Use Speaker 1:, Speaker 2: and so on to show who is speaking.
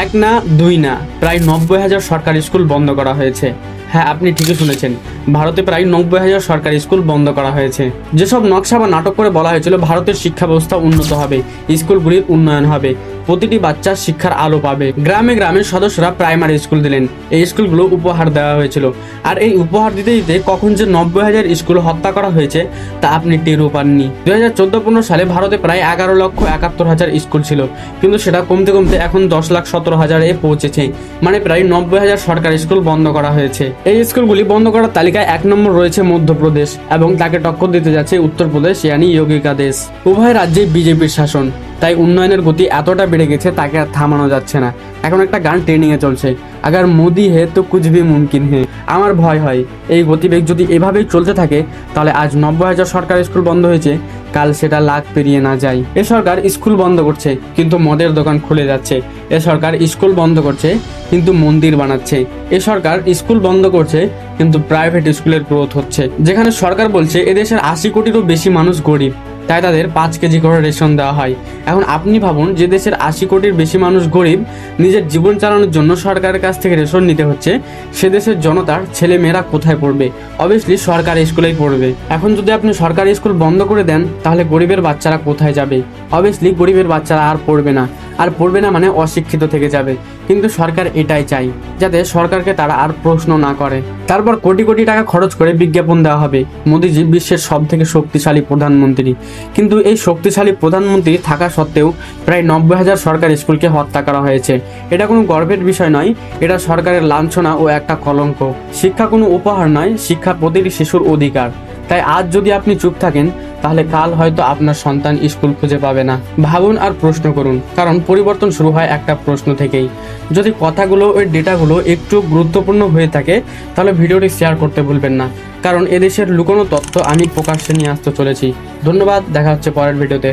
Speaker 1: এক না দুই না, প্রায় 90,000 সরকারি স্কুল বন্ধ করা হয়েছে। হ্যাঁ, আপনি ঠিকই শুনেছেন, ভারতে প্রায় 90,000 সরকারি স্কুল বন্ধ করা হয়েছে। যেসব নকশা বা নাটক করে বলা হয়েছিল ভারতের শিক্ষা ব্যবস্থা উন্নত হবে, স্কুলগুলির উন্নয়ন হবে, প্রতিটি বাচ্চা শিক্ষার আলো পাবে, গ্রামে গ্রামে সদস্যরা প্রাইমারি স্কুল দিলেন, এই স্কুলগুলো উপহার দেওয়া হয়েছিল। আর এই উপহার দিতে দিতে কখন যে 90,000 স্কুল হত্যা করা হয়েছে তা আপনি টেরও পাননি। 2014-15 সালে ভারতে প্রায় 11,71,000 স্কুল ছিল, কিন্তু সেটা কমতে কমতে এখন 10,17,000-এ পৌঁছেছে, মানে প্রায় 90,000 সরকারি স্কুল বন্ধ করা হয়েছে। এই স্কুলগুলি বন্ধ করার তালিকায় 1 নম্বর রয়েছে মধ্যপ্রদেশ, এবং তাকে টক্কর দিতে যাচ্ছে উত্তরপ্রদেশ, ইয়ানি যোগী আদিত্যনাথ। উভয় রাজ্যেই বিজেপির শাসন, তাই উন্নয়নের গতি এতটা বেড়ে গেছে তাকে আর থামানো যাচ্ছে না। এখন একটা গান ট্রেনিংয়ে চলছে, আগার মোদি হে তো কুছ ভি মুমকিন হে। আমার ভয় হয় এই গতিবেগ যদি এভাবেই চলতে থাকে তাহলে আজ 90,000 সরকারি স্কুল বন্ধ হয়েছে, কাল সেটা লাখ পেরিয়ে না যায়। এ সরকার স্কুল বন্ধ করছে কিন্তু মদের দোকান খুলে যাচ্ছে, এ সরকার স্কুল বন্ধ করছে কিন্তু মন্দির বানাচ্ছে, এ সরকার স্কুল বন্ধ করছে কিন্তু প্রাইভেট স্কুলের গ্রোথ হচ্ছে। যেখানে সরকার বলছে এদেশের 80 কোটিরও বেশি মানুষ গরিব, তাই তাদের 5 কেজি করে রেশন দেওয়া হয়। এখন আপনি ভাবুন, যে দেশের 80 কোটির বেশি মানুষ গরিব, নিজের জীবন চালানোর জন্য সরকারের কাছ থেকে রেশন নিতে হচ্ছে, সে দেশের জনতার ছেলে মেয়েরা কোথায় পড়বে? অবভিয়াসলি সরকারি স্কুলেই পড়বে। এখন যদি আপনি সরকারি স্কুল বন্ধ করে দেন তাহলে গরিবের বাচ্চারা কোথায় যাবে? অবভিয়াসলি গরিবের বাচ্চারা আর পড়বে না, আর পড়বে না মানে অশিক্ষিত থেকে যাবে। কিন্তু সরকার এটাই চাই, যাতে সরকারকে তারা আর প্রশ্ন না করে। তারপর কোটি কোটি টাকা খরচ করে বিজ্ঞাপন দেওয়া হবে মোদিজি বিশ্বের সব থেকে শক্তিশালী প্রধানমন্ত্রী। কিন্তু এই শক্তিশালী প্রধানমন্ত্রী থাকা সত্ত্বেও প্রায় 90,000 সরকারি স্কুলকে হত্যা করা হয়েছে। এটা কোনো গর্বের বিষয় নয়, এটা সরকারের লাঞ্ছনা ও একটা কলঙ্ক। শিক্ষা কোনো উপহার নয়, শিক্ষা প্রতিটি শিশুর অধিকার। তাই আজ যদি আপনি চুপ থাকেন তাহলে কাল হয়তো আপনার সন্তান স্কুল খুঁজে পাবে না। ভাবুন আর প্রশ্ন করুন, কারণ পরিবর্তন শুরু হয় একটা প্রশ্ন থেকেই। যদি কথাগুলো ওই ডেটাগুলো একটু গুরুত্বপূর্ণ হয়ে থাকে তাহলে ভিডিওটি শেয়ার করতে ভুলবেন না, কারণ এদেশের লুকোনো তথ্য আমি প্রকাশ্যে নিয়ে আসতে চলেছি। ধন্যবাদ, দেখা হচ্ছে পরের ভিডিওতে।